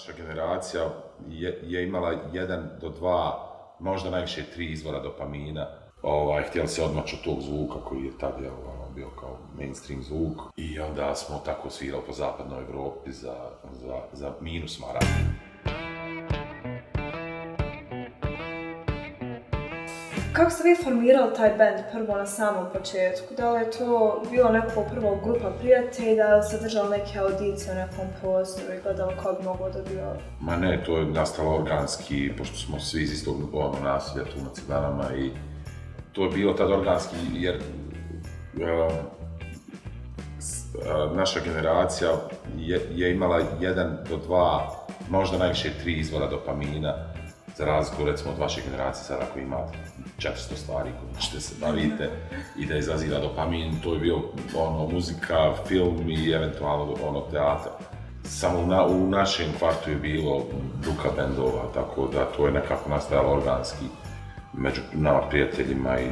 Naša generacija je imala 1 do 2, možda najviše 3 izvora dopamina. Htjeli se odmaći od tog zvuka koji je tad bio kao mainstream zvuk. I onda smo tako svirali po zapadnoj Evropi za minus maraka. Kako ste vi formirali taj band prvo na samom početku? Da li je to bilo neko prvo grupa prijatelja ili ste držali neke audicije u nekom prostoru i gledali ko bi moglo da bio? Ma ne, to je nastalo organski, pošto smo svi iz istog naselja tu na Ciganama i to je bilo tad organski jer naša generacija je imala 1 do 2, možda najviše 3 izvora dopamina. Za razliku, recimo, od vaše generacije, sada ako imate 400 stvari kojima ćete se bavite i da izaziva dopamin, to je bio muzika, film i eventualno teatr. Samo u našem kvartu je bilo duka bendova, tako da to je nekako nastajalo organski među nama prijateljima i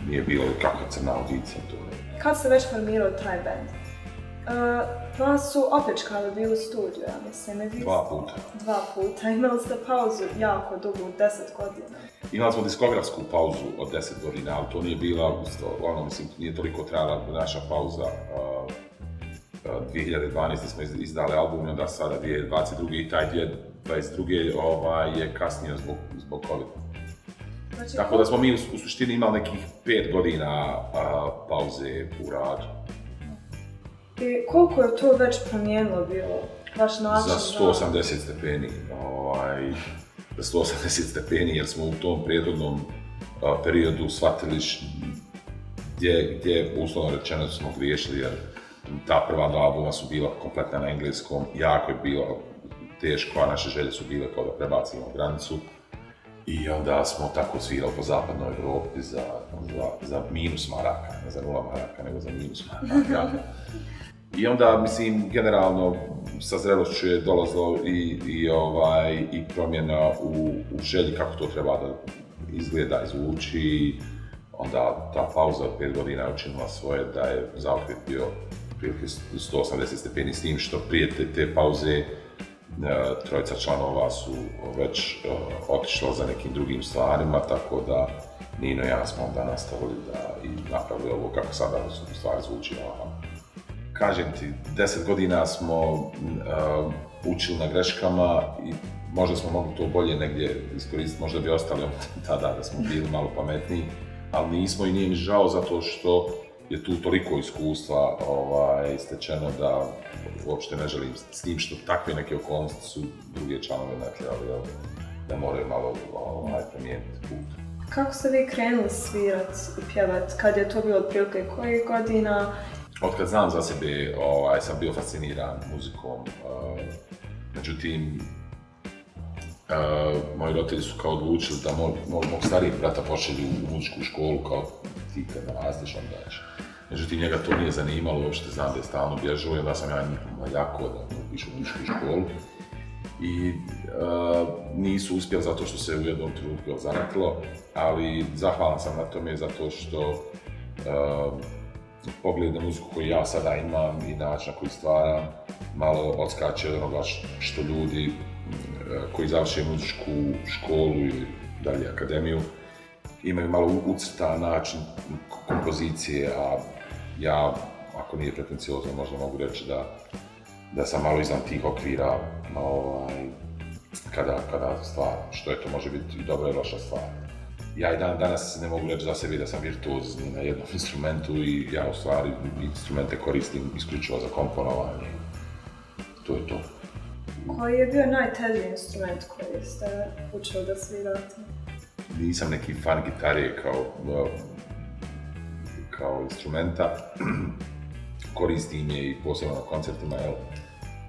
nije bilo kakva crna audicija. Kad ste već formirali taj band? Vas su opljačkali bili u studiju, ja mislim. 2 puta. 2 puta. Imali ste pauzu jako dugu, 10 godina. Imali smo diskografsku pauzu od 10 godina, ali to nije bila, nije toliko trajala naša pauza. 2012. smo izdali album i onda sada 2022. i taj 2022. Je kasnije zbog COVID. Znači, tako da smo mi u suštini imali nekih 5 godina pauze u radu. I koliko je to već promijenilo bilo, vaš način? Za 180 stepeni. Za 180 stepeni jer smo u tom prethodnom periodu shvatili gdje uslovno rečeno smo griješili jer ta prva 2 albuma su bila kompletna na engleskom, jako je bilo teško, a naše želje su bile kao da prebacimo granicu. I onda smo tako svirali po zapadnoj Evropi za minus maraka, ne za 0 maraka, nego za minus maraka. I onda, mislim, generalno sa zrelošću je dolazilo i promjena u želji kako to treba da izgleda i zvuči. Onda ta pauza od 5 godina je učinila svoje da je zaokret bio prilike 180 stepeni s tim što prije te pauze 3 članova su već otišla za nekim drugim stvarima, tako da Nino i ja smo onda nastavili i napravili ovo kako sada u stvari zvuči. Kažem ti, 10 godina smo učili na greškama i možda smo mogli to bolje negdje iskoristiti, možda bi ostali tada da smo bili malo pametniji, ali nismo i nije mi žao zato što je tu toliko iskustva stečeno da uopšte ne želim s tim što takve neke okolnosti su druge članove natjerali da moraju malo promijeniti put. Kako ste vi krenuli svirati i pjevati? Kad je to bilo otprilike kojih godina? Otkad znam za sebe sam bio fasciniran muzikom, međutim moji roditelji su kao odlučili da mog starijeg brata pošalju u muzičku školu kao ti kad narastiš onda će. Međutim, njega to nije zanimalo, uopšte znam da je stalno bježao i onda sam ja jako da išao u muzičku školu. I nisu uspjeli zato što se u jednom trenutku zanetilo, ali zahvalan sam na tome zato što pogled na muziku koju ja sada imam i način na koji stvaram malo odskače od onoga što ljudi koji završe muzičku školu ili dalje akademiju imaju malo ucrtan način kompozicije, a ja, ako nije pretenciozno, možda mogu reći da sam malo izvan tih okvira kada stvaram, što je to može biti dobra i loša stvar. Ja i danas ne mogu reći za sebe da sam virtuoz na jednom instrumentu i ja u stvari instrumente koristim isključivo za komponovanje. To je to. Koji je bio najteži instrument koji ste učili da svirate? Nisam neki fan gitare kao instrumenta. Koristim je i posebno na koncertima,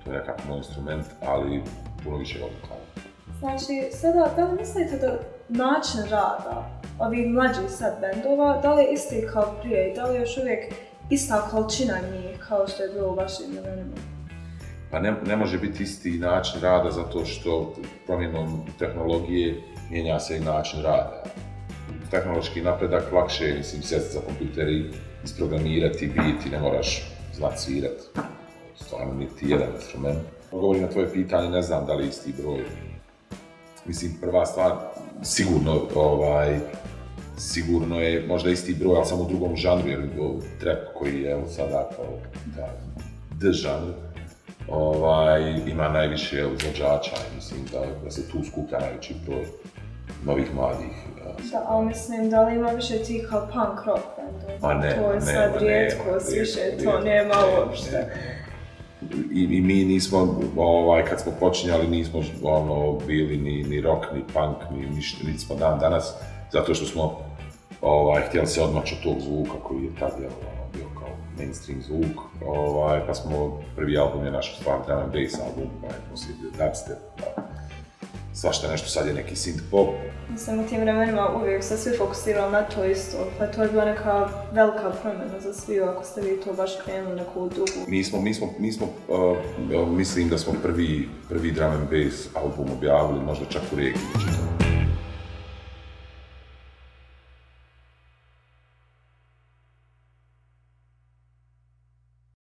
to je nekako moj instrument, ali puno više volim klavu. Znači, sada, da li mislite da način rada ovih mlađih sad bendova, da li je isti kao prije i da li je još uvijek ista količina njih kao što je bilo u vašim vremenima? Pa ne može biti isti način rada zato što promjenom tehnologije mijenja se i način rada. Tehnološki napredak lakše je, sjesti za kompjuter i isprogramirati, biti, ne moraš znati svirati. Stvarno niti jedan instrument. Govorim na tvoje pitanje, ne znam da li je isti broj. Mislim, prva stvar, sigurno je možda isti broj, ali samo u drugom žanru, jer trap koji je sada kao the žanr, ima najviše izvođača i mislim da se tu skuplja najveći broj novih mladih. Da, ali mislim da li ima više tih kao punk rock bendova? Ma ne, to je sad rijetkost, više to nema uopšte. I mi nismo, kad smo počinjali, nismo bili ni rock, ni punk, niti smo danas, zato što smo htjeli se odmaći od tog zvuka koji je tad bio kao mainstream zvuk, pa smo, prvi album je naš stvar drum and bass album, poslije bio dubstep, svašta nešto, sad je neki synth pop. Mislim, u tim vremenima uvijek se svi fokusirali na to isto, pa to je bila neka velika promjena za svi, ako ste vi to baš krenuli neku drugu. Mislim da smo prvi drum and bass album objavili, možda čak u regiji.